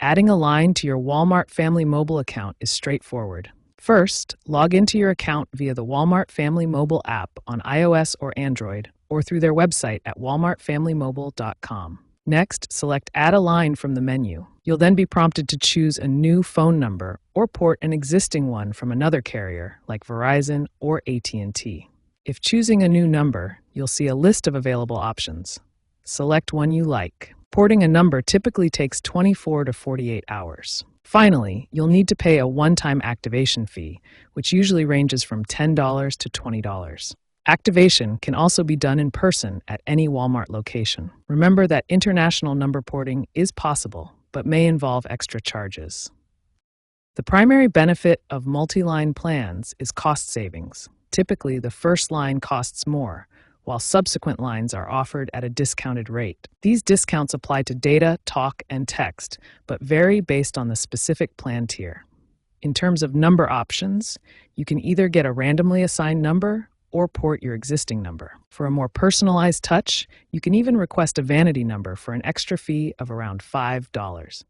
Adding a line to your Walmart Family Mobile account is straightforward. First, log into your account via the Walmart Family Mobile app on iOS or Android, or through their website at walmartfamilymobile.com. Next, select Add a Line from the menu. You'll then be prompted to choose a new phone number or port an existing one from another carrier like Verizon or AT&T. If choosing a new number, you'll see a list of available options. Select one you like. Porting a number typically takes 24 to 48 hours. Finally, you'll need to pay a one-time activation fee, which usually ranges from $10 to $20. Activation can also be done in person at any Walmart location. Remember that international number porting is possible, but may involve extra charges. The primary benefit of multi-line plans is cost savings. Typically, the first line costs more, while subsequent lines are offered at a discounted rate. These discounts apply to data, talk, and text, but vary based on the specific plan tier. In terms of number options, you can either get a randomly assigned number or port your existing number. For a more personalized touch, you can even request a vanity number for an extra fee of around $5.